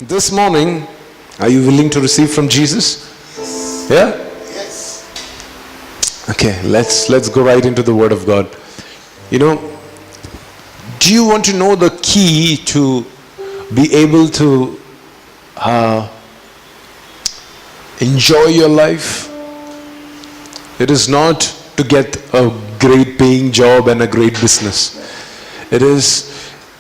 This morning, are you willing to receive from Jesus? Yeah? Yes. Okay, let's go right into the Word of God. You know, do you want to know the key to be able to enjoy your life? It is not to get a great paying job and a great business. It is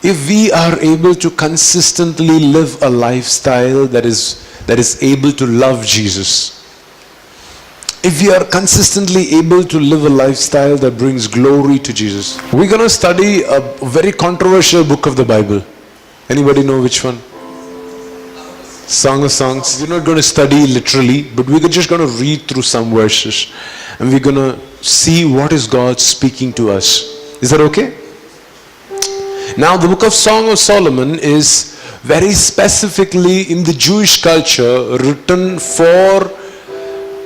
if we are able to consistently live a lifestyle that is able to love Jesus. If we are consistently able to live a lifestyle that brings glory to Jesus. We're going to study a very controversial book of the Bible. Anybody know which one? Song of Songs. We're not going to study literally, but we're just going to read through some verses and we're going to see what is God speaking to us. Is that okay? Now, the book of Song of Solomon is very specifically in the Jewish culture written for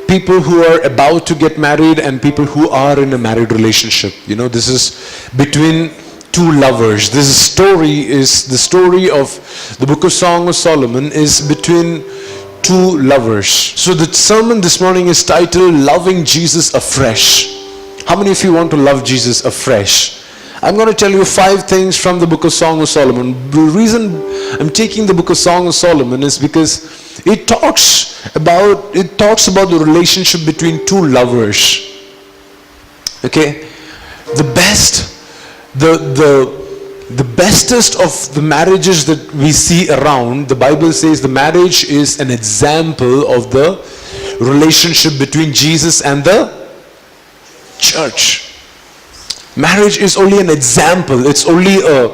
people who are about to get married and people who are in a married relationship. You know, this is between two lovers. This story is the story of the book of Song of Solomon is between two lovers. So the sermon this morning is titled Loving Jesus Afresh. How many of you want to love Jesus afresh? I'm going to tell you 5 things from the book of Song of Solomon. The reason I'm taking the book of Song of Solomon is because it talks about the relationship between two lovers. Okay? The bestest of the marriages that we see around, the Bible says the marriage is an example of the relationship between Jesus and the church. Marriage is only an example. It's only a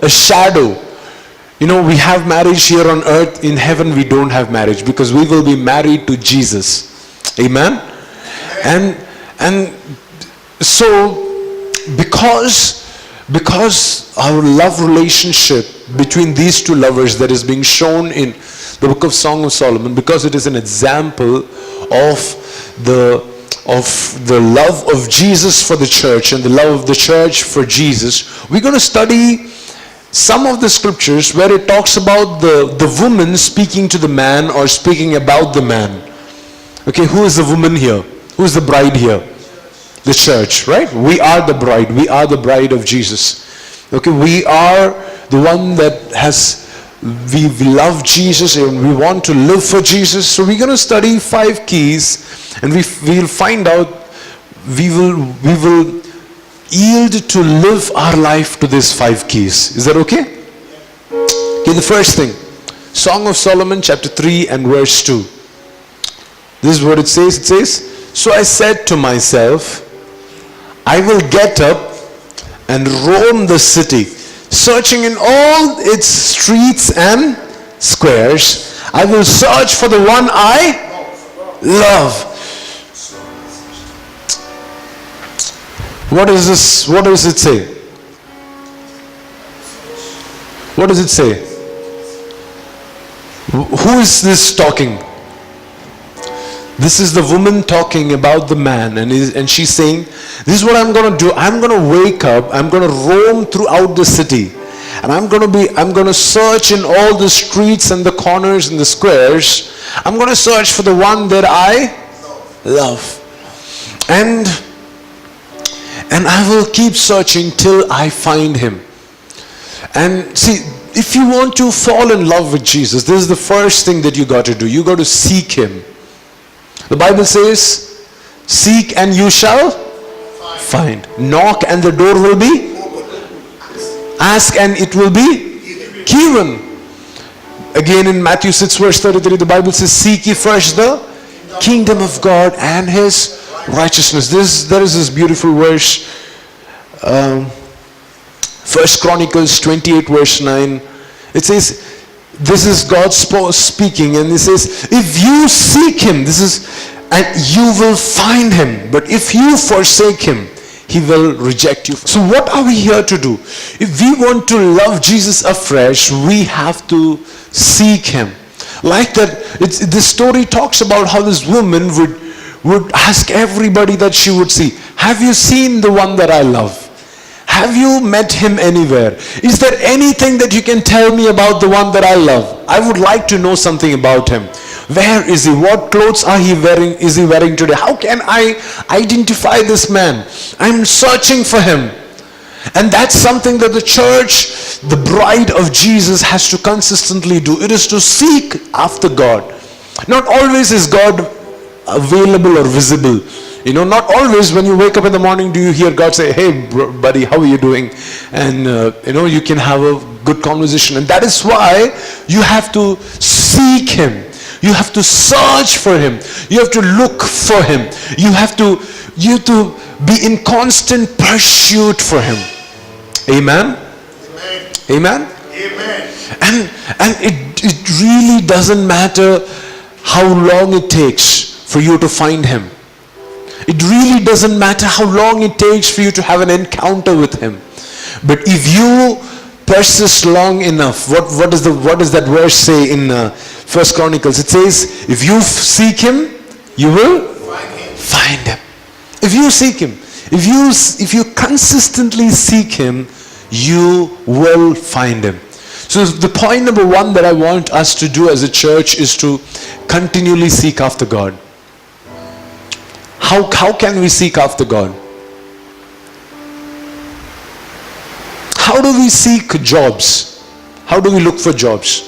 shadow. You know, we have marriage here on earth. In heaven we don't have marriage because we will be married to Jesus. Amen? And so because our love relationship between these two lovers that is being shown in the book of Song of Solomon, because it is an example of the love of Jesus for the church and the love of the church for Jesus, we're going to study some of the scriptures where it talks about the woman speaking to the man or speaking about the man. Okay, who is the woman here? Who is the bride here? The church, right? We are the bride. We are the bride of Jesus. Okay, we are the one that we love Jesus and we want to live for Jesus. So we're going to study 5 keys and we'll find out, we will yield to live our life to these 5 keys. Is that okay? Okay, the first thing, Song of Solomon chapter 3 and verse 2. This is what it says. It says, so I said to myself, I will get up and roam the city, searching in all its streets and squares. I will search for the one I love. What is this? What does it say? What does it say? Who is this talking? This is the woman talking about the man, and she's saying, this is what I'm going to do. I'm going to wake up, I'm going to roam throughout the city, and I'm going to search in all the streets and the corners and the squares. I'm going to search for the one that I love. And I will keep searching till I find him. And see, if you want to fall in love with Jesus, this is the first thing that you got to do. You got to seek him. The Bible says, seek and you shall find. Knock and the door will be. Ask and it will be given. Again in Matthew 6 verse 33, the Bible says, seek ye first the kingdom of God and his righteousness. There is this beautiful verse, 1 Chronicles 28 verse 9. It says, this is God speaking, and it says, if you seek him, and you will find him, but if you forsake him, he will reject you. So what are we here to do? If we want to love Jesus afresh, we have to seek him. Like that, this story talks about how this woman would ask everybody that she would see, have you seen the one that I love? Have you met him anywhere? Is there anything that you can tell me about the one that I love? I would like to know something about him. Where is he? What clothes is he wearing today? How can I identify this man? I'm searching for him. And that's something that the church, the bride of Jesus, has to consistently do. It is to seek after God. Not always is God available or visible. Not always when you wake up in the morning do you hear God say, hey buddy, how are you doing? And you can have a good conversation. And that is why you have to seek him. You have to search for him. You have to look for him. You have to be in constant pursuit for him. Amen? Amen? Amen. And it really doesn't matter how long it takes for you to find him. It really doesn't matter how long it takes for you to have an encounter with him. But if you persist long enough, what does that verse say in First Chronicles? It says, if you seek him, you will find him. If you seek him, if you consistently seek him, you will find him. So the point number one that I want us to do as a church is to continually seek after God. How can we seek after God? How do we seek jobs? How do we look for jobs?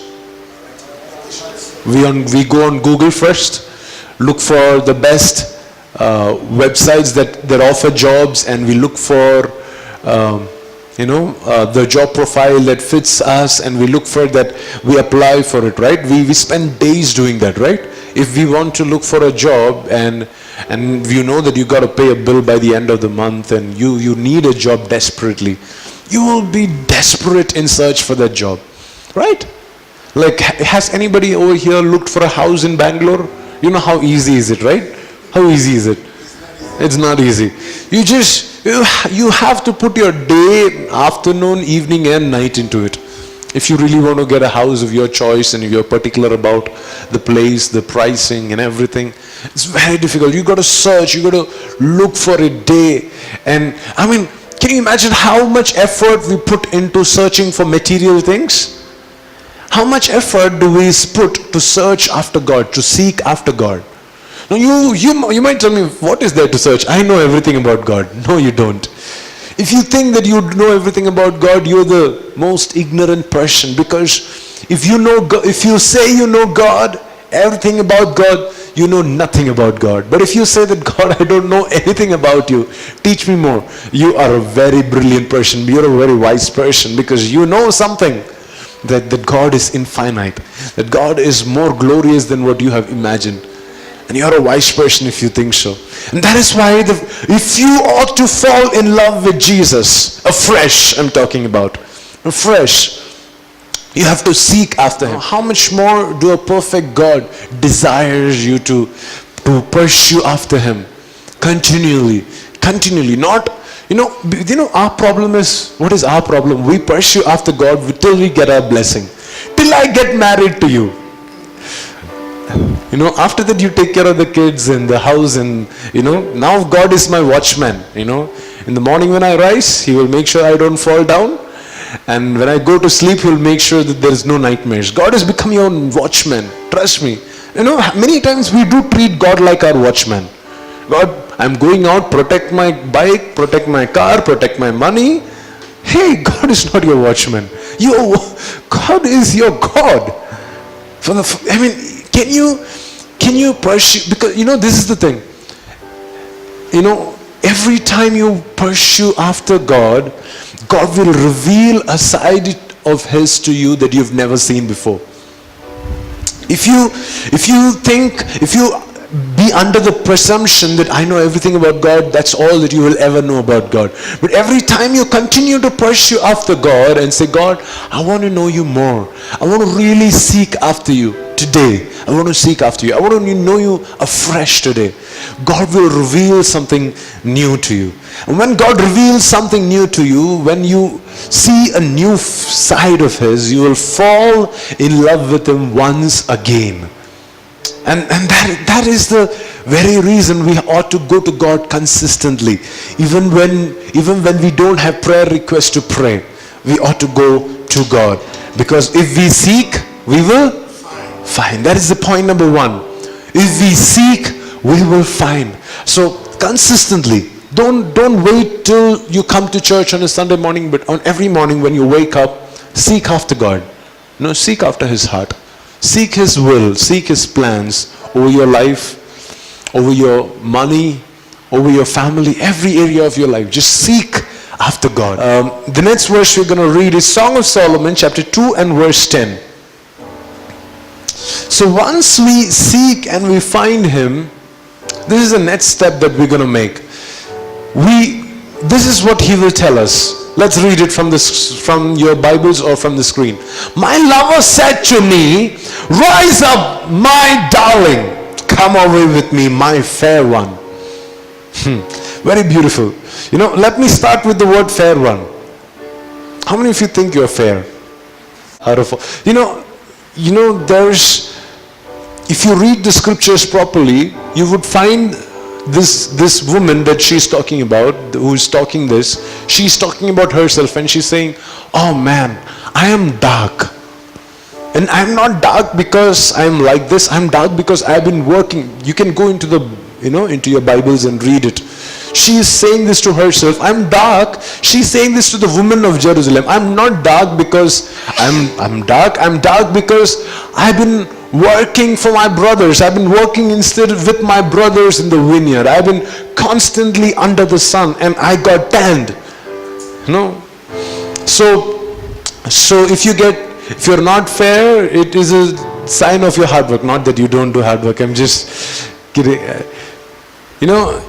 We go on Google first, look for the best websites that offer jobs, and we look for the job profile that fits us, and we look for that, we apply for it, right? We spend days doing that, right? If we want to look for a job and you know that you got to pay a bill by the end of the month, and you need a job desperately, you will be desperate in search for that job, right? Like, has anybody over here looked for a house in Bangalore? You know how easy is it, right? How easy is it? It's not easy. You have to put your day, afternoon, evening and night into it. If you really want to get a house of your choice and if you're particular about the place, the pricing and everything, it's very difficult. You got to search, you got to look for a day. And I mean, can you imagine how much effort we put into searching for material things? How much effort do we put to search after God, to seek after God? Now you might tell me, what is there to search? I know everything about God. No, you don't. If you think that you know everything about God, you're the most ignorant person. Because if you say you know God, everything about God, you know nothing about God. But if you say that, God, I don't know anything about you, teach me more, you are a very brilliant person. You're a very wise person, because you know something, that God is infinite, that God is more glorious than what you have imagined. And you're a wise person if you think so. And that is why if you ought to fall in love with Jesus, afresh I'm talking about, afresh, you have to seek after him. How much more do a perfect God desires you to pursue after him continually. Not, our problem is, what is our problem? We pursue after God till we get our blessing. Till I get married to you. After that you take care of the kids and the house, and now God is my watchman. In the morning when I rise, he will make sure I don't fall down, and when I go to sleep, he will make sure that there is no nightmares. God has become your watchman. Trust me. Many times we do treat God like our watchman. God, I'm going out, protect my bike, protect my car, protect my money. Hey, God is not your watchman. God is your God. Can you pursue? Because this is the thing. Every time you pursue after God, God will reveal a side of his to you that you've never seen before. If you be under the presumption that I know everything about God, that's all that you will ever know about God. But every time you continue to pursue after God and say, God, I want to know you more. I want to really seek after you today. I want to seek after you. I want to know you afresh today. God will reveal something new to you. And when God reveals something new to you, when you see a new side of his, you will fall in love with him once again. And that is the very reason we ought to go to God consistently. Even when we don't have prayer requests to pray, we ought to go to God. Because if we seek, we will find. That is the point number one. If we seek, we will find. So consistently, don't wait till you come to church on a Sunday morning, but on every morning when you wake up, seek after God. No, seek after His heart. Seek His will, seek His plans over your life, over your money, over your family, every area of your life. Just seek after God. The next verse we're going to read is Song of Solomon, chapter 2 and verse 10. So once we seek and we find Him, this is the next step that we're going to make. This is what He will tell us. Let's read it from your Bibles or from the screen. My lover said to me, rise up, my darling. Come away with me, my fair one. Very beautiful. Let me start with the word fair one. How many of you think you're fair? There's, if you read the scriptures properly, you would find this woman that she's talking about, who's talking this, she's talking about herself and she's saying, oh man, I am dark. And I'm not dark because I'm like this, I'm dark because I've been working. You can go into into your Bibles and read it. She is saying this to herself. I'm dark. She's saying this to the woman of Jerusalem. I'm not dark because I'm dark. I'm dark because I've been working for my brothers. I've been working instead with my brothers in the vineyard. I've been constantly under the sun and I got tanned. So if you're not fair, it is a sign of your hard work. Not that you don't do hard work. I'm just kidding.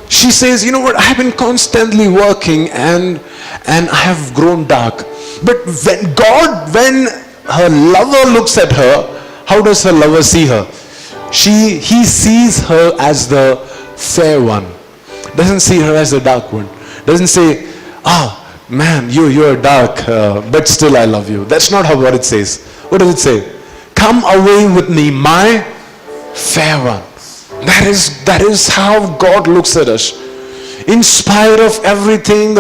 She says, you know what, I have been constantly working and I have grown dark. But when her lover looks at her, how does her lover see her? He sees her as the fair one. Doesn't see her as the dark one. Doesn't say, man, you're dark, but still I love you. That's not what it says. What does it say? Come away with me, my fair one. That is how God looks at us. In spite of everything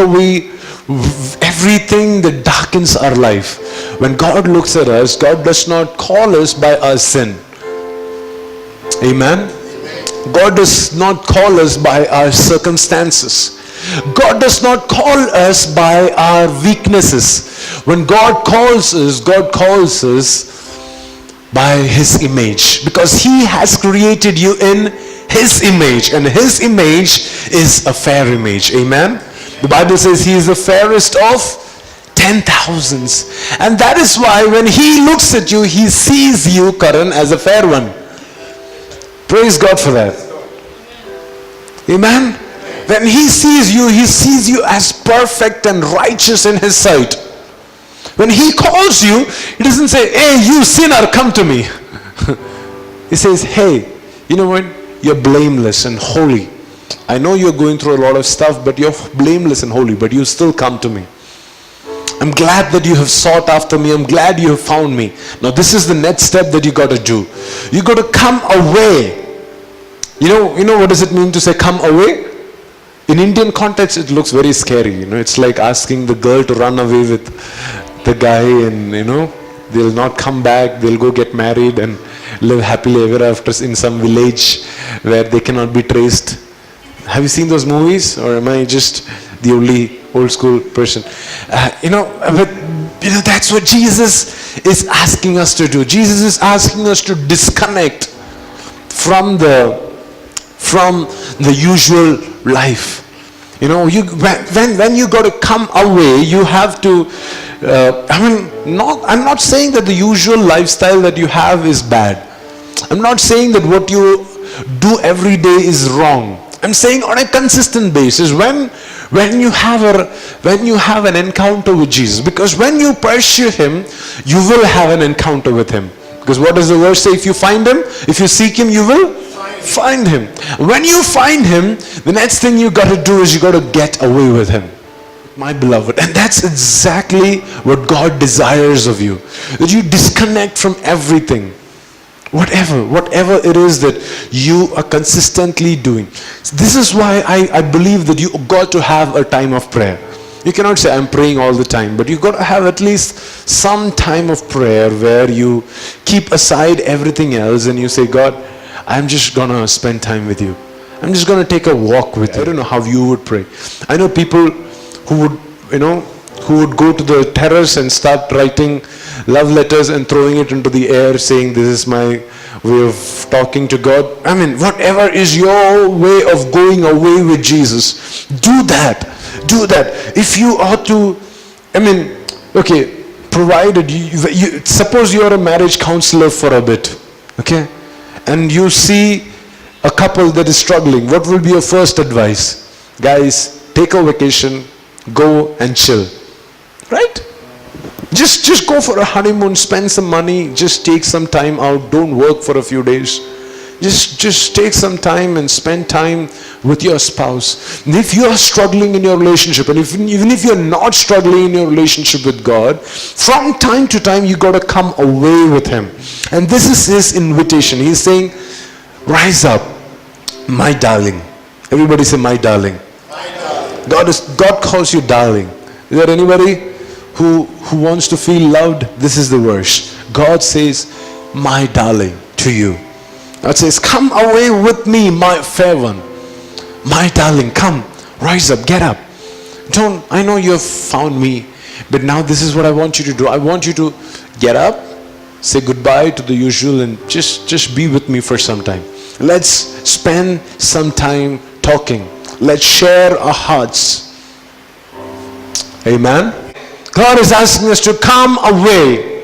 that darkens our life, when God looks at us, God does not call us by our sin. Amen? God does not call us by our circumstances. God does not call us by our weaknesses. When God calls us by His image, because He has created you in His image, and His image is a fair image. Amen. The Bible says He is the fairest of 10,000s, and that is why when He looks at you, He sees you, Karan, as a fair one. Praise God for that. Amen. When He sees you as perfect and righteous in His sight. When He calls you, He doesn't say, hey, you sinner, come to me. He says, hey, you know what? You're blameless and holy. I know you're going through a lot of stuff, but you're blameless and holy, but you still come to me. I'm glad that you have sought after me. I'm glad you have found me. Now this is the next step that you got to do. You got to come away. You know what does it mean to say come away? In Indian context, it looks very scary. It's like asking the girl to run away with the guy, and they'll not come back. They'll go get married and live happily ever after in some village where they cannot be traced. Have you seen those movies, or am I just the only old school person? But that's what Jesus is asking us to do. Jesus is asking us to disconnect from the usual life. When you got to come away, you have to. I'm not saying that the usual lifestyle that you have is bad. I'm not saying that what you do every day is wrong. I'm saying on a consistent basis, when you have an encounter with Jesus, because when you pursue Him, you will have an encounter with Him. Because what does the verse say? If you find Him, if you seek Him, you will find Him. When you find Him, the next thing you got to do is you got to get away with Him. My beloved, and that's exactly what God desires of you, that you disconnect from everything. Whatever it is that you are consistently doing. This is why I believe that you got to have a time of prayer. You cannot say I'm praying all the time, but you got to have at least some time of prayer where you keep aside everything else and you say, God, I'm just gonna spend time with you. I'm just gonna take a walk with you. I don't know how you would pray. I know people who would go to the terrace and start writing love letters and throwing it into the air, saying this is my way of talking to God. I mean, whatever is your way of going away with Jesus, do that. Do that. If you are to, okay, provided you suppose you are a marriage counselor for a bit, okay, and you see a couple that is struggling, what will be your first advice? Guys, take a vacation, go and chill, right? Just go for a honeymoon, spend some money, just take some time out, don't work for a few days. Just take some time and spend time with your spouse. And if you are struggling in your relationship, and even if you're not struggling in your relationship with God, from time to time you got to come away with Him. And this is His invitation. He's saying, rise up, my darling. Everybody say, my darling. My darling. God calls you darling. Is there anybody who wants to feel loved? This is the verse. God says, my darling, to you. God says, come away with me, my fair one. My darling, come, rise up, get up. I know you have found me, but now this is what I want you to do. I want you to get up, say goodbye to the usual, and just be with me for some time. Let's spend some time talking. Let's share our hearts. Amen. God is asking us to come away.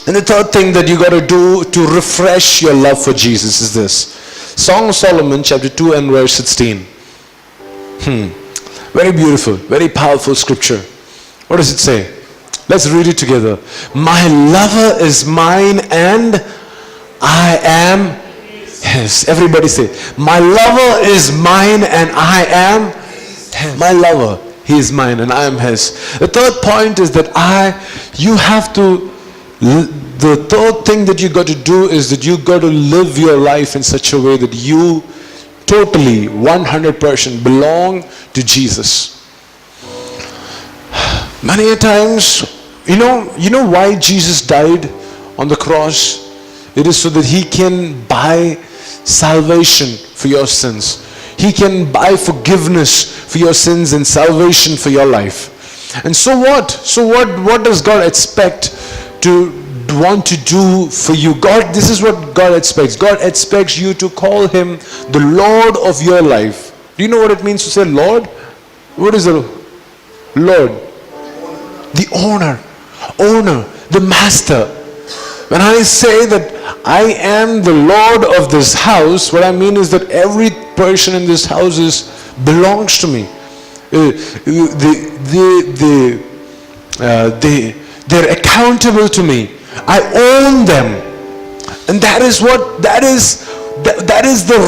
And the third thing that you got to do to refresh your love for Jesus is this. Song of Solomon chapter 2 and verse 16. Very beautiful, very powerful scripture. What does it say? Let's read it together. My lover is mine and I am his. Everybody say, my lover is mine and I am his. My lover, he is mine and I am his. The third point is that the third thing that you got to do is that you got to live your life in such a way that you totally 100% belong to Jesus. Many a times, you know why Jesus died on the cross? It is so that He can buy salvation for your sins. He can buy forgiveness for your sins and salvation for your life. And so what? What does God expect to want to do for you? This is what God expects. God expects you to call Him the Lord of your life. Do you know what it means to say Lord? What is the Lord? The owner, the master. When I say that I am the Lord of this house, what I mean is that every person in this house belongs to me. They're accountable to me. I own them. And that is the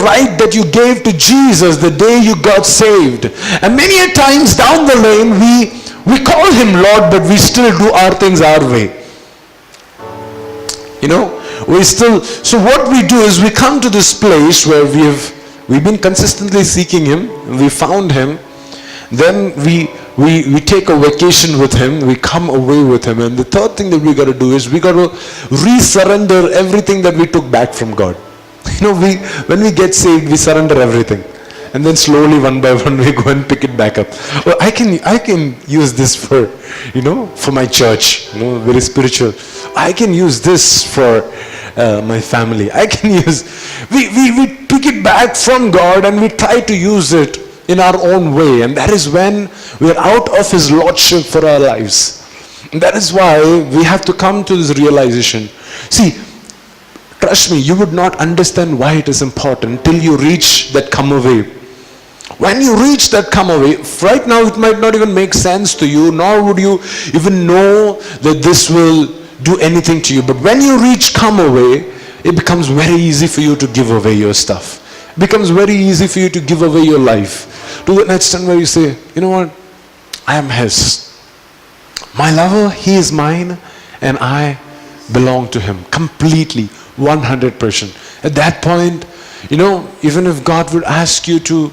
right that you gave to Jesus the day you got saved. And many a times down the lane we call Him Lord, but we still do our things our way. So what we do is we come to this place where we've been consistently seeking Him, we found Him, then we take a vacation with Him, we come away with Him, and the third thing that we got to do is we got to resurrender everything that we took back from God. When we get saved, we surrender everything, and then slowly one by one we go and pick it back up. Well, I can use this for my church, very spiritual. I can use this for my family. I can use. We pick it back from God and we try to use it in our own way, and that is when we are out of His lordship for our lives. And that is why we have to come to this realization. See, trust me, you would not understand why it is important till you reach that come away. When you reach that come away, right now it might not even make sense to you, nor would you even know that this will do anything to you. But when you reach come away, it becomes very easy for you to give away your stuff. It becomes very easy for you to give away your life. To an extent where you say, you know what, I am His. My lover, He is mine, and I belong to Him completely, 100%. At that point, even if God would ask you to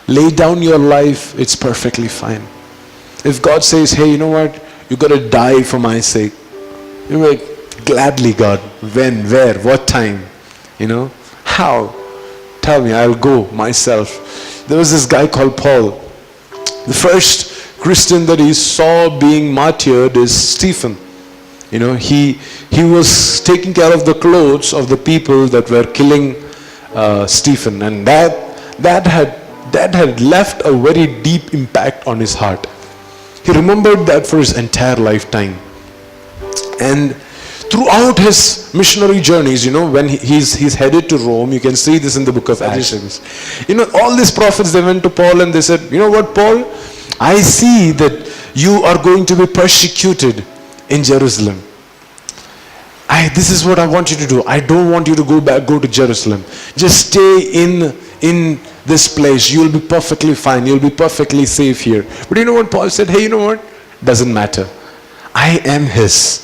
lay down your life, it's perfectly fine. If God says, hey, you know what? You got to die for my sake. You're like, gladly, God. When, where, what time? How? Tell me, I'll go myself. There was this guy called Paul. The first Christian that he saw being martyred is Stephen. He was taking care of the clothes of the people that were killing Stephen, and that had left a very deep impact on his heart. He remembered that for his entire lifetime. And throughout his missionary journeys, when he's headed to Rome, you can see this in the book of Acts. All these prophets, they went to Paul and they said, you know what, Paul? I see that you are going to be persecuted in Jerusalem. This is what I want you to do. I don't want you to go to Jerusalem. Just stay in this place. You'll be perfectly fine. You'll be perfectly safe here. But you know what Paul said? Hey, you know what? Doesn't matter. I am his.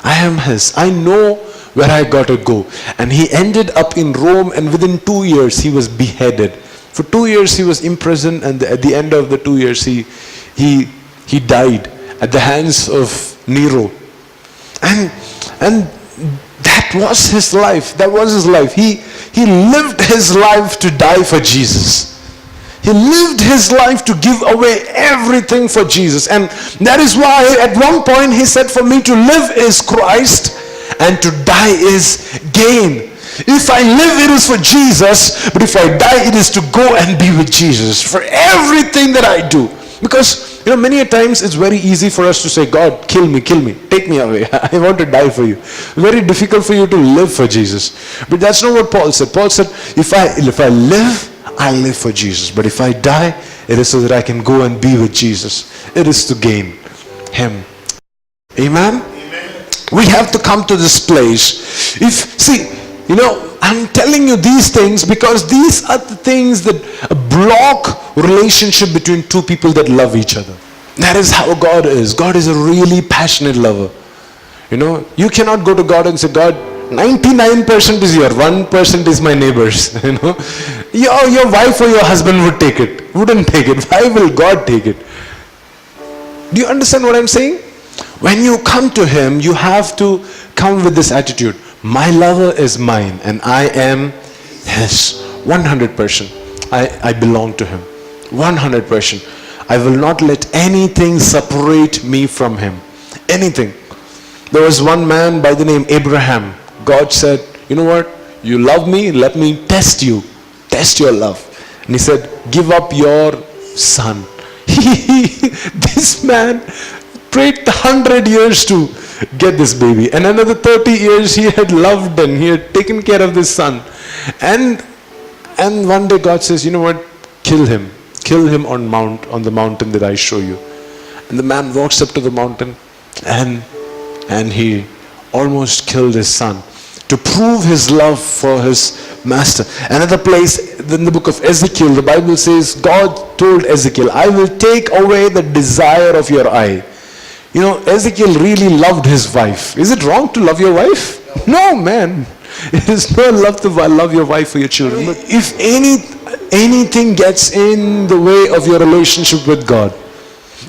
I am his. I know where I got to go. And he ended up in Rome, and within 2 years he was beheaded. For 2 years he was imprisoned, and at the end of the 2 years he died at the hands of Nero. And that was his life. That was his life. He lived his life to die for Jesus. He lived his life to give away everything for Jesus. And that is why at one point he said, for me to live is Christ and to die is gain. If I live, it is for Jesus, but if I die, it is to go and be with Jesus for everything that I do. Because many a times it's very easy for us to say, God, kill me, take me away. I want to die for you. Very difficult for you to live for Jesus. But that's not what Paul said. Paul said, if I live, I live for Jesus. But if I die, it is so that I can go and be with Jesus. It is to gain him. Amen? Amen. We have to come to this place. I'm telling you these things because these are the things that block relationship between two people that love each other. That is how God is. God is a really passionate lover. You cannot go to God and say, God, 99% is your, 1% is my neighbor's. Your wife or your husband wouldn't take it. Why will God take it? Do you understand what I'm saying? When you come to him, you have to come with this attitude. My lover is mine and I am his. 100%. I belong to him. 100%. I will not let anything separate me from him. Anything. There was one man by the name Abraham. God said, you know what? You love me, let me test you. Test your love. And he said, give up your son. This man prayed 100 years to get this baby. And another 30 years he had loved and he had taken care of this son. And one day God says, you know what? Kill him. Kill him on the mountain that I show you. And the man walks up to the mountain and he almost killed his son to prove his love for his master. Another place in the book of Ezekiel, the Bible says, God told Ezekiel, I will take away the desire of your eye. Ezekiel really loved his wife. Is it wrong to love your wife? No, man. It is not love to love your wife or your children. But if anything gets in the way of your relationship with God,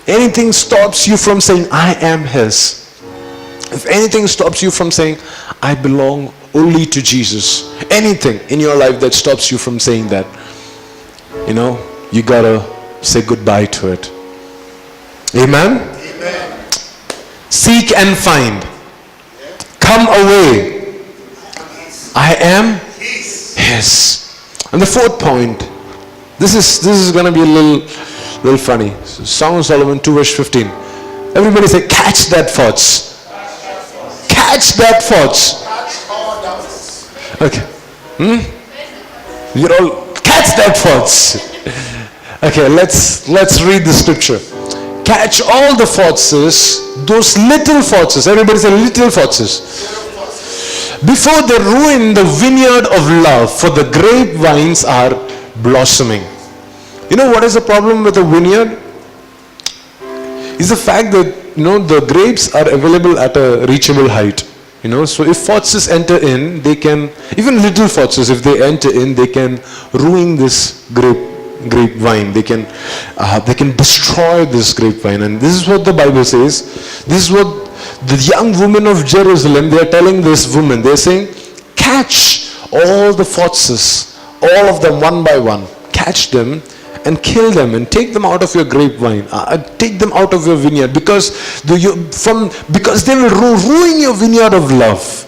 anything stops you from saying, I am his. If anything stops you from saying, I belong only to Jesus, anything in your life that stops you from saying that, you gotta say goodbye to it. Amen? Amen. Seek and find. Come away. I am his. And the fourth point, this is gonna be a little funny. Song of Solomon 2 verse 15. Everybody say, catch that thoughts. Catch that thoughts. Okay. You're all catch that thoughts. Okay, let's read the scripture. Catch all the foxes, those little foxes. Everybody say little foxes. Before they ruin the vineyard of love, for the grapevines are blossoming. You know what is the problem with a vineyard? Is the fact that the grapes are available at a reachable height. So if foxes enter in, they can, even little foxes, if they enter in, they can ruin this grapevine. They can destroy this grapevine. And this is what the Bible says. This is what the young women of Jerusalem, they are telling this woman. They are saying, catch all the foxes, all of them one by one. Catch them and kill them and take them out of your grapevine. Take them out of your vineyard, because they will ruin your vineyard of love.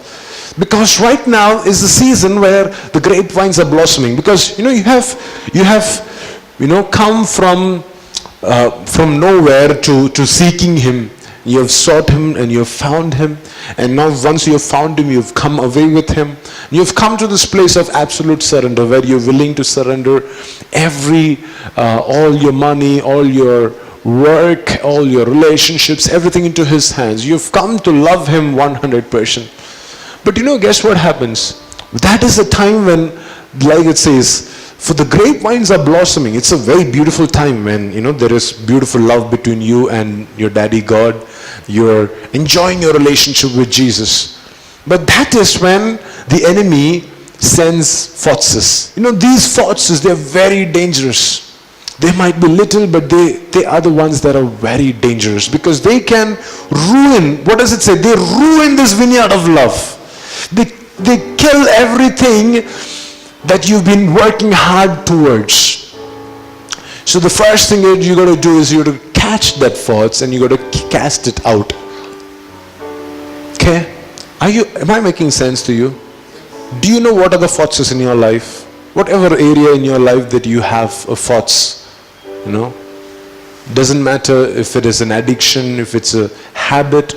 Because right now is the season where the grapevines are blossoming. Because you have come from nowhere to seeking Him. You have sought Him and you have found Him, and now once you have found Him, you have come away with Him. You have come to this place of absolute surrender, where you're willing to surrender all your money, all your work, all your relationships, everything into His hands. You've come to love Him 100%. But guess what happens? That is the time when, like it says, for the grapevines are blossoming. It's a very beautiful time when, there is beautiful love between you and your daddy God. You're enjoying your relationship with Jesus. But that is when the enemy sends foxes. These foxes, they're very dangerous. They might be little, but they are the ones that are very dangerous, because they can ruin, what does it say? They ruin this vineyard of love. They kill everything that you've been working hard towards. So the first thing that you got to do is you got to catch that fox and you got to cast it out. Okay? Am I making sense to you? Do you know what are the foxes in your life? Whatever area in your life that you have a fox, doesn't matter if it is an addiction, if it's a habit,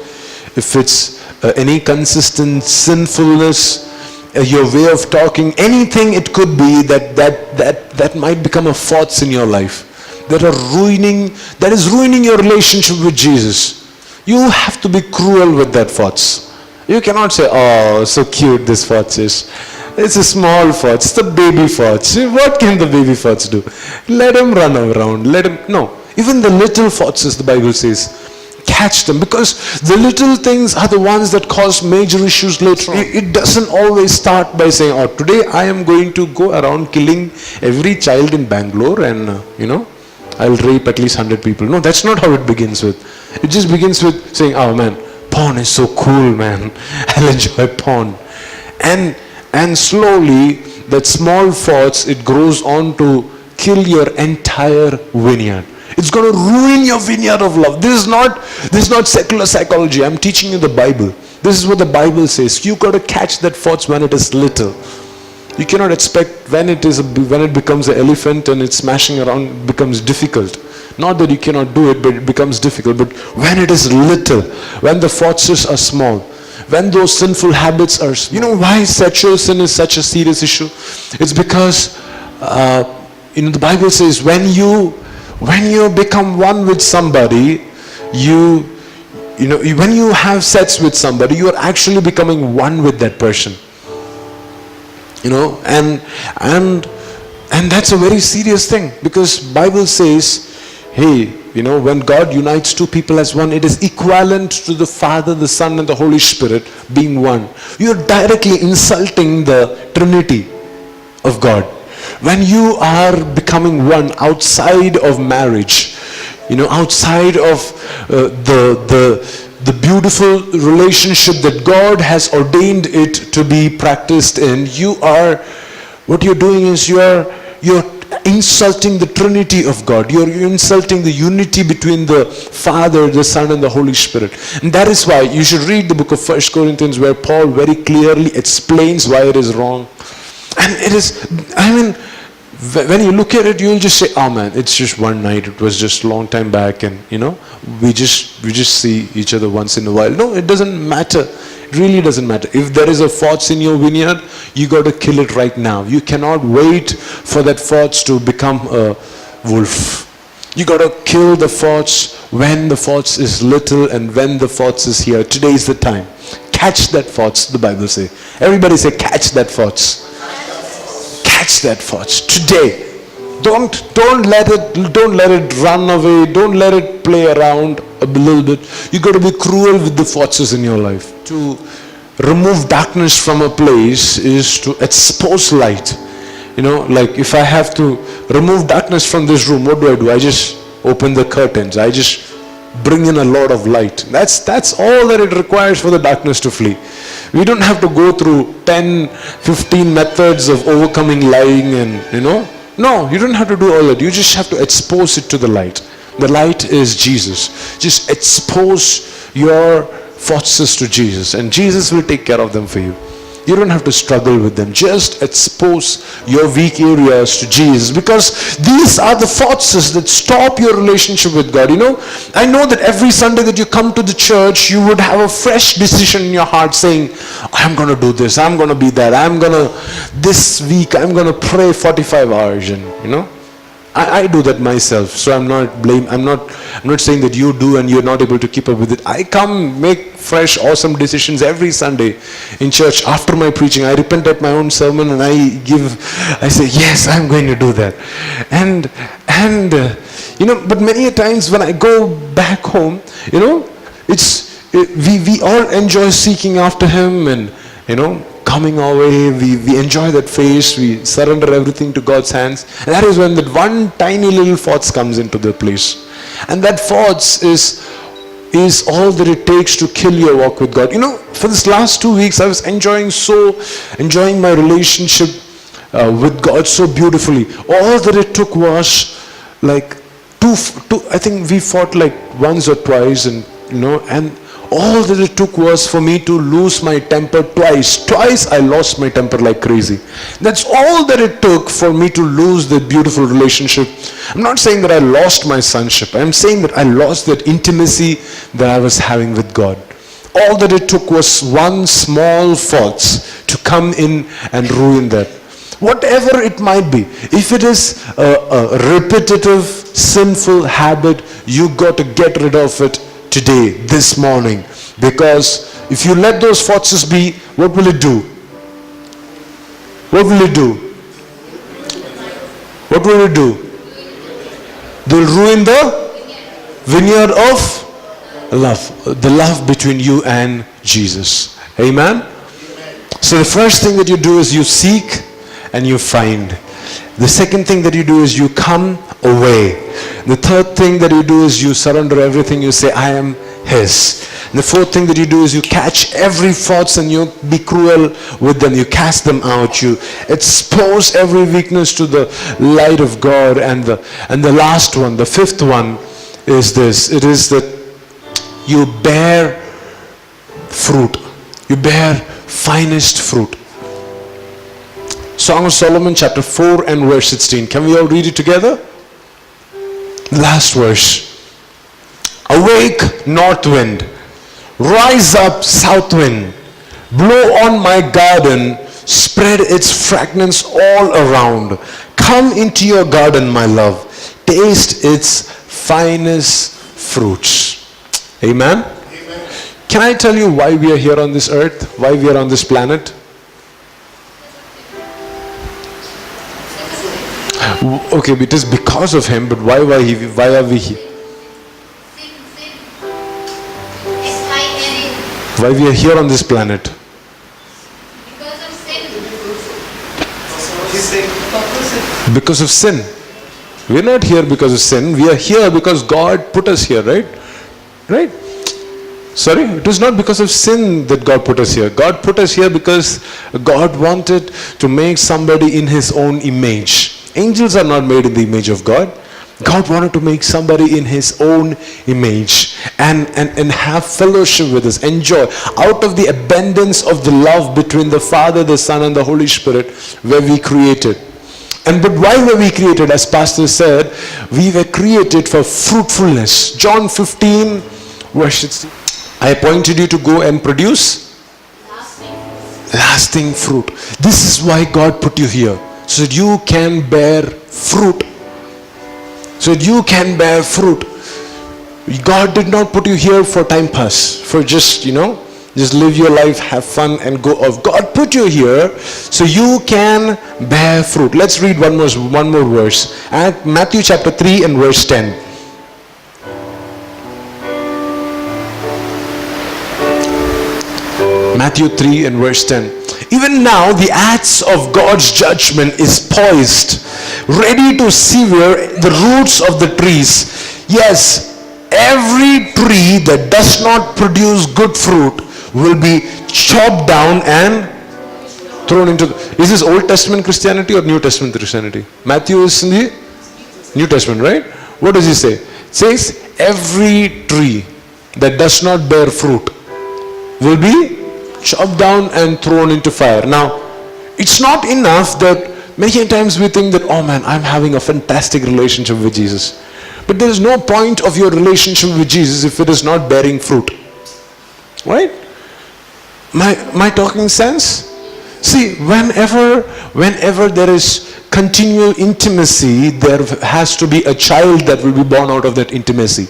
if it's any consistent sinfulness, your way of talking, anything it could be that might become a fox in your life, that is ruining your relationship with Jesus. You have to be cruel with that fox. You cannot say, oh, so cute this fox is. It's a small fox, it's a baby fox. What can the baby fox do? Let him run around, no. Even the little foxes, the Bible says, catch them, because the little things are the ones that cause major issues later on. It doesn't always start by saying, oh, today I am going to go around killing every child in Bangalore and, I'll rape at least 100 people. No, that's not how it begins with. It just begins with saying, oh man, porn is so cool, man. I'll enjoy porn. And slowly, that small fox, it grows on to kill your entire vineyard. It's going to ruin your vineyard of love. This is not secular psychology. I'm teaching you the Bible. This is what the Bible says. You got to catch that fox when it is little. You cannot expect when it becomes an elephant and it's smashing around, it becomes difficult. Not that you cannot do it, but it becomes difficult. But when it is little, when the foxes are small, when those sinful habits are, why sexual sin is such a serious issue? It's because, the Bible says when you become one with somebody, when you have sex with somebody, you are actually becoming one with that person. And that's a very serious thing, because Bible says, hey, when God unites two people as one, it is equivalent to the Father, the Son, and the Holy Spirit being one. You are directly insulting the Trinity of God. When you are becoming one outside of marriage, outside of the beautiful relationship that God has ordained it to be practiced in, what you're doing is you're insulting the Trinity of God. You're insulting the unity between the Father, the Son, and the Holy Spirit. And that is why you should read the book of 1 Corinthians, where Paul very clearly explains why it is wrong. And it is, when you look at it, you'll just say, oh man, it's just one night, it was just a long time back, and we just see each other once in a while. No, it doesn't matter. It really doesn't matter. If there is a fox in your vineyard, you got to kill it right now. You cannot wait for that fox to become a wolf. You got to kill the fox when the fox is little and when the fox is here. Today is the time. Catch that fox, the Bible says. Everybody say, catch that fox. Catch that fox today. Don't let it run away. Don't let it play around a little bit. You got to be cruel with the foxes in your life. To remove darkness from a place is to expose light. Like if I have to remove darkness from this room, what do? I just open the curtains. I just bring in a lot of light. That's all that it requires for the darkness to flee. We don't have to go through 10, 15 methods of overcoming lying and, No, you don't have to do all that. You just have to expose it to the light. The light is Jesus. Just expose your forces to Jesus and Jesus will take care of them for you. You don't have to struggle with them. Just expose your weak areas to Jesus, because these are the forces that stop your relationship with God. I know that every Sunday that you come to the church, you would have a fresh decision in your heart saying, I'm going to do this, I'm going to be that, this week I'm going to pray 45 hours and I do that myself, so I'm not saying that you do and you're not able to keep up with it. I come make fresh awesome decisions every Sunday in church after my preaching. I repent at my own sermon and I say yes, I'm going to do that. And but many a times when I go back home, we all enjoy seeking after Him and coming our way, we enjoy that phase, we surrender everything to God's hands, and that is when that one tiny little thoughts comes into the place, and that thoughts is all that it takes to kill your walk with God. For this last 2 weeks I was enjoying my relationship with God so beautifully. All that it took was like I think we fought like once or twice, and all that it took was for me to lose my temper twice. Twice I lost my temper like crazy. That's all that it took for me to lose that beautiful relationship. I'm not saying that I lost my sonship. I'm saying that I lost that intimacy that I was having with God. All that it took was one small fault to come in and ruin that. Whatever it might be. If it is a repetitive, sinful habit, you got to get rid of it today, this morning, because if you let those forces be, what will it do? What will it do? What will it do? They'll ruin the vineyard of love, the love between you and Jesus. Amen? So the first thing that you do is you seek and you find. The second thing that you do is you come away. The third thing that you do is you surrender everything. You say, I am His. And the fourth thing that you do is you catch every thoughts and you be cruel with them. You cast them out. You expose every weakness to the light of God. And the last one, the fifth one is this. It is that you bear fruit. You bear finest fruit. Song of Solomon chapter 4 and verse 16. Can we all read it together? Last verse. Awake, north wind. Rise up, south wind. Blow on my garden. Spread its fragrance all around. Come into your garden, my love. Taste its finest fruits. Amen? Amen. Can I tell you why we are here on this earth? Why we are on this planet? Okay, it is because of Him, but why are we here? Why we are here on this planet? Because of sin. We are not here because of sin. We are here because God put us here, right? Right? Sorry? It was not because of sin that God put us here. God put us here because God wanted to make somebody in His own image. Angels are not made in the image of God. God wanted to make somebody in His own image and have fellowship with us, enjoy out of the abundance of the love between the Father, the Son and the Holy Spirit, where we created. But why were we created? As Pastor said, we were created for fruitfulness. John 15 verse 16. I appointed you to go and produce lasting fruit. This is why God put you here, so that you can bear fruit. So that you can bear fruit. God did not put you here for time pass, for just live your life, have fun and go off. God put you here so you can bear fruit. Let's read one more verse. At Matthew chapter 3 and verse 10. Matthew 3 and verse 10. Even now the axe of God's judgment is poised, ready to sever the roots of the trees. Yes, every tree that does not produce good fruit will be chopped down and thrown into is this Old Testament Christianity or New Testament Christianity? Matthew is in the New Testament, right? What does he say? It says every tree that does not bear fruit will be chopped down and thrown into fire. Now, it's not enough that many times we think that, oh man, I'm having a fantastic relationship with Jesus. But there is no point of your relationship with Jesus if it is not bearing fruit. Right? My talking sense? See, whenever there is continual intimacy, there has to be a child that will be born out of that intimacy.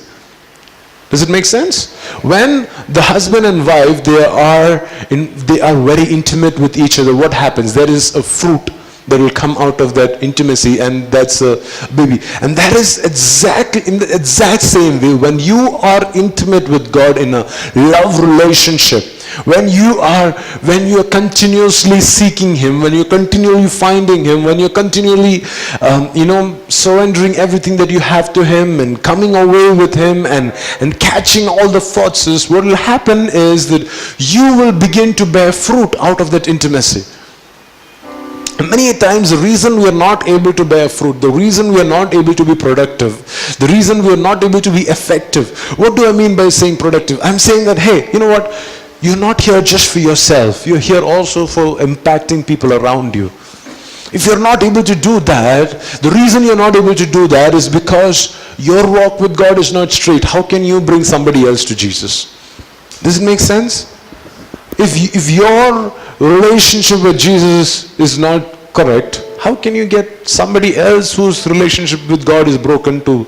Does it make sense? When the husband and wife, they are very intimate with each other, what happens? There is a fruit that will come out of that intimacy, and that's a baby. And that is exactly in the exact same way when you are intimate with God in a love relationship. When you are continuously seeking Him, when you're continually finding Him, when you're continually surrendering everything that you have to Him and coming away with Him and catching all the thoughts, what will happen is that you will begin to bear fruit out of that intimacy. Many times the reason we are not able to bear fruit, the reason we are not able to be productive, the reason we are not able to be effective. What do I mean by saying productive? I'm saying that, hey, you know what? You're not here just for yourself. You're here also for impacting people around you. If you're not able to do that, the reason you're not able to do that is because your walk with God is not straight. How can you bring somebody else to Jesus? Does it make sense? If your relationship with Jesus is not correct, how can you get somebody else whose relationship with God is broken to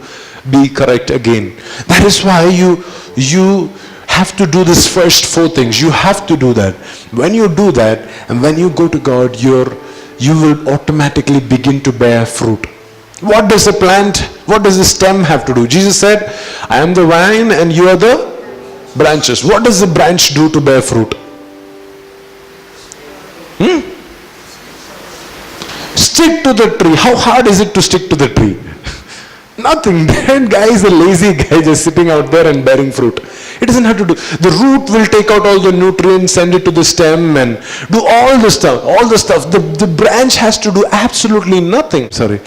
be correct again? That is why you have to do this first 4 things. You have to do that. When you do that, and when you go to God, you will automatically begin to bear fruit. What does the stem have to do? Jesus said, I am the vine and you are the branches. What does the branch do to bear fruit? Stick to the tree. How hard is it to stick to the tree? Nothing. That guy is a lazy guy just sitting out there and bearing fruit. It doesn't have to do. The root will take out all the nutrients, send it to the stem and do all the stuff. The branch has to do absolutely nothing. The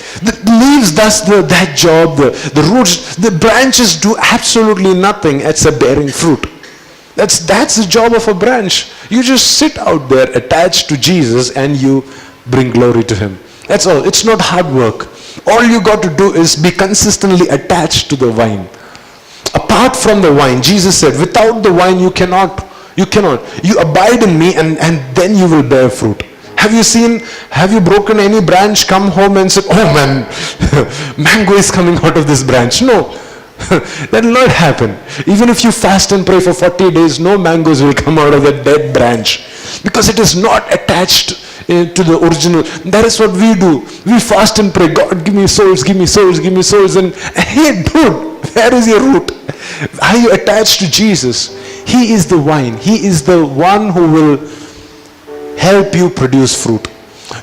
leaves does that job. The roots, the branches do absolutely nothing except bearing fruit. That's the job of a branch. You just sit out there attached to Jesus and you bring glory to Him. That's all. It's not hard work. All you got to do is be consistently attached to the vine. Apart from the vine, Jesus said, without the vine you cannot. You abide in me and then you will bear fruit. Have you broken any branch, come home and said, oh man, mango is coming out of this branch? No. That will not happen. Even if you fast and pray for 40 days, no mangoes will come out of that dead branch. Because it is not attached to the original. That is what we do. We fast and pray, God give me souls, give me souls, give me souls. And hey dude, where is your root? Are you attached to Jesus? He is the vine. He is the one who will help you produce fruit.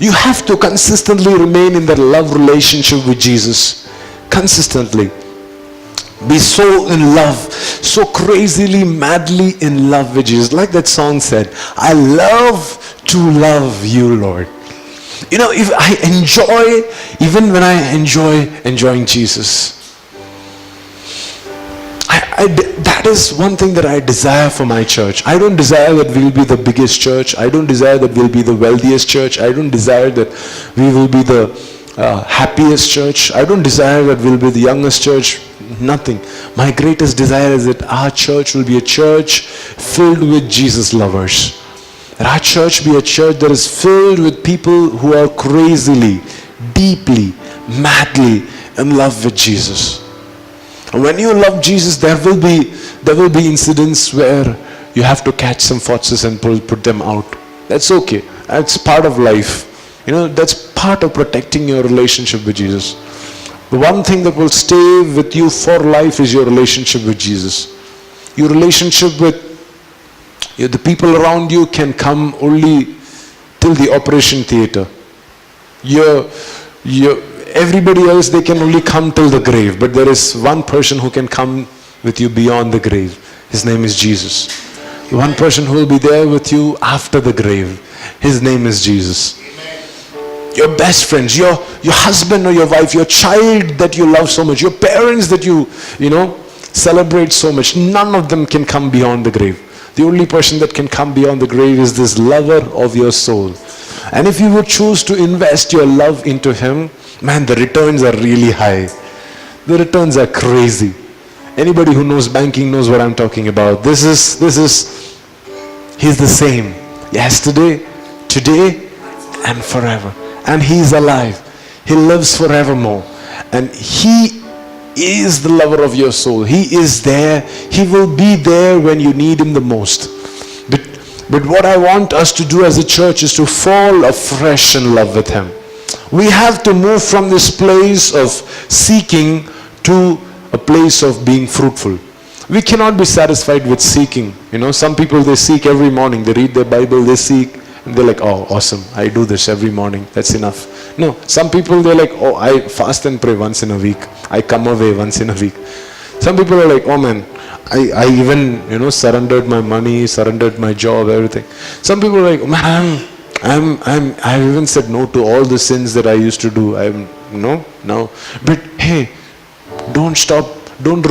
You have to consistently remain in that love relationship with Jesus. Consistently. Be so in love, so crazily, madly in love with Jesus. Like that song said, I love to love you, Lord. You know, if I enjoy, even when I enjoying Jesus, that is one thing that I desire for my church. I don't desire that we'll be the biggest church. I don't desire that we'll be the wealthiest church. I don't desire that we will be the happiest church. I don't desire that we'll be the youngest church. Nothing. My greatest desire is that our church will be a church filled with Jesus lovers. That our church be a church that is filled with people who are crazily, deeply, madly in love with Jesus. And when you love Jesus, there will be incidents where you have to catch some foxes and put them out. That's okay. That's part of life. You know, that's part of protecting your relationship with Jesus. The one thing that will stay with you for life is your relationship with Jesus. Your relationship with The people around you can come only till the operation theater. Everybody else, they can only come till the grave. But there is one person who can come with you beyond the grave. His name is Jesus. One person who will be there with you after the grave. His name is Jesus. Your best friends, your husband or your wife, your child that you love so much, your parents that you celebrate so much, none of them can come beyond the grave. The only person that can come beyond the grave is this lover of your soul. And if you would choose to invest your love into him, man, the returns are really high. The returns are crazy. Anybody who knows banking knows what I'm talking about. He's the same yesterday, today, and forever. And he's alive. He lives forevermore. And he is the lover of your soul. He is there. He will be there when you need him the most. But what I want us to do as a church is to fall afresh in love with him. We have to move from this place of seeking to a place of being fruitful. We cannot be satisfied with seeking. Some people, they seek every morning. They read their Bible, they seek. And they're like, oh, awesome, I do this every morning. That's enough. No, some people, they're like, oh, I fast and pray once in a week. I come away once in a week. Some people are like, oh man, I even, surrendered my money, surrendered my job, everything. Some people are like, man, I've even said no to all the sins that I used to do. No. But hey, don't stop. Don't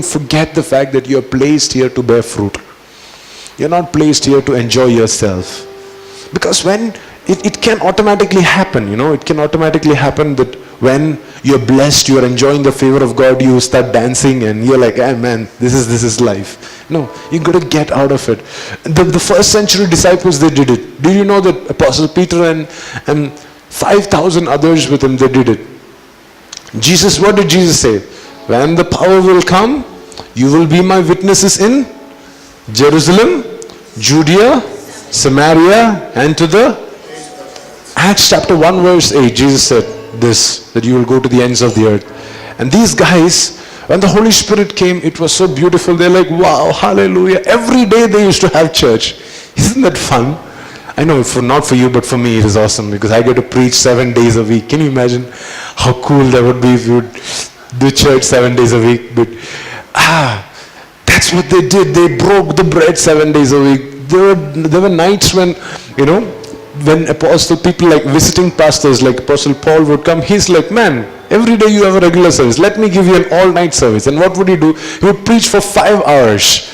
forget the fact that you're placed here to bear fruit. You're not placed here to enjoy yourself. Because when it can automatically happen, it can automatically happen that when you're blessed, you're enjoying the favor of God, you start dancing and you're like, hey man, this is life. No, you got to get out of it. The first century disciples, they did it. Did you know that Apostle Peter and 5,000 others with him, they did it? What did Jesus say? When the power will come, you will be my witnesses in Jerusalem, Judea, Samaria, and to the Acts chapter 1 verse 8, Jesus said this, that you will go to the ends of the earth. And these guys, when the Holy Spirit came, it was so beautiful. They're like, wow, hallelujah. Every day they used to have church. Isn't that fun? I know, not for you, but for me it is awesome because I get to preach 7 days a week. Can you imagine how cool that would be if you would do church 7 days a week? But that's what they did. They broke the bread 7 days a week. There were nights when, when apostle people like visiting pastors like Apostle Paul would come, he's like, man, every day you have a regular service. Let me give you an all-night service. And what would he do? He would preach for 5 hours.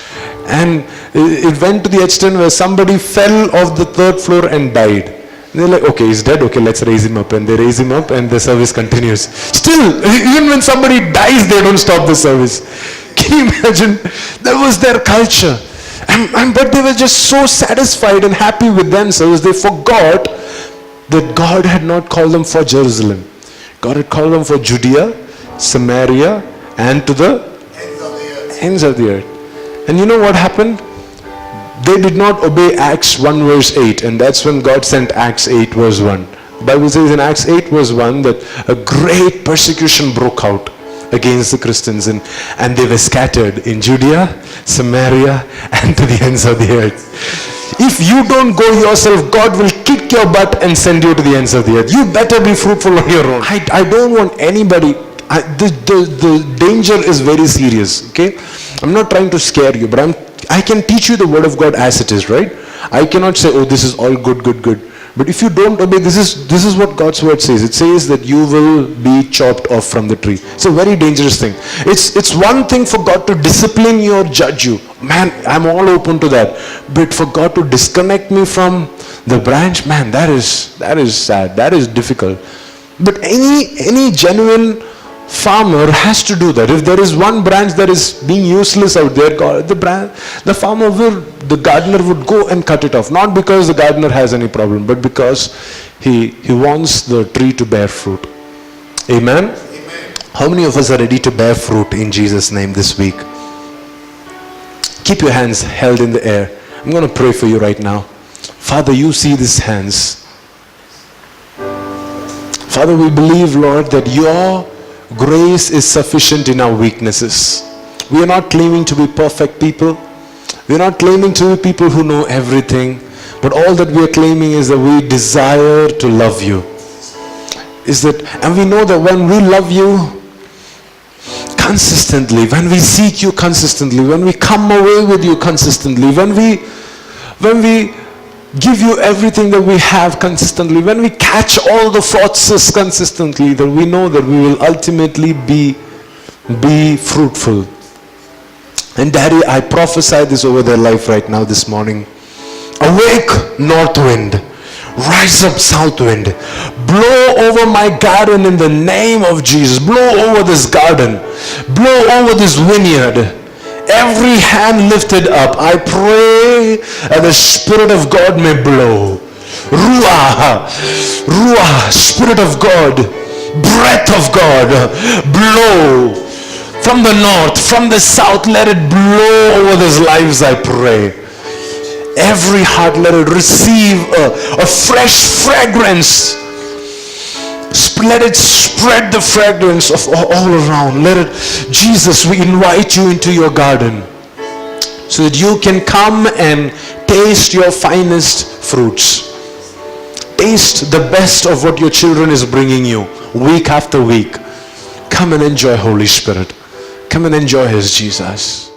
And it went to the extent where somebody fell off the 3rd floor and died. And they're like, okay, he's dead. Okay, let's raise him up. And they raise him up and the service continues. Still, even when somebody dies, they don't stop the service. Can you imagine? That was their culture. But they were just so satisfied and happy with themselves, they forgot that God had not called them for Jerusalem. God had called them for Judea, Samaria, and to the ends of the earth. And you know what happened? They did not obey Acts 1 verse 8, and that's when God sent Acts 8 verse 1. The Bible says in Acts 8 verse 1 that a great persecution broke out against the Christians, and they were scattered in Judea, Samaria, and to the ends of the earth. If you don't go yourself, God will kick your butt and send you to the ends of the earth. You better be fruitful on your own. I don't want anybody. The danger is very serious. Okay, I'm not trying to scare you, but I can teach you the word of God as it is, right? I cannot say, oh, this is all good. But if you don't obey, this is what God's word says. It says that you will be chopped off from the tree. It's a very dangerous thing. It's one thing for God to discipline you or judge you. Man, I'm all open to that. But for God to disconnect me from the branch, man, that is sad. That is difficult. But any genuine farmer has to do that. If there is one branch that is being useless out there, the gardener would go and cut it off. Not because the gardener has any problem, but because he wants the tree to bear fruit. Amen? Amen. How many of us are ready to bear fruit in Jesus' name this week? Keep your hands held in the air. I'm going to pray for you right now. Father, you see these hands. Father, we believe, Lord, that your grace is sufficient in our weaknesses. We are not claiming to be perfect people. We're not claiming to be people who know everything, but all that we are claiming is that we desire to love you. And we know that when we love you consistently, when we seek you consistently, when we come away with you consistently, when we give you everything that we have consistently, when we catch all the thoughts consistently, that we know that we will ultimately be fruitful. And Daddy, I prophesy this over their life right now this morning. Awake, north wind. Rise up, south wind. Blow over my garden in the name of Jesus. Blow over this garden. Blow over this vineyard. Every hand lifted up. I pray that the Spirit of God may blow. Ruah. Ruah. Spirit of God. Breath of God. Blow. From the north, from the south, let it blow over these lives, I pray. Every heart, let it receive a fresh fragrance. Let it spread the fragrance of all around. Jesus, we invite you into your garden so that you can come and taste your finest fruits. Taste the best of what your children is bringing you week after week. Come and enjoy Holy Spirit. Come and enjoy His Jesus.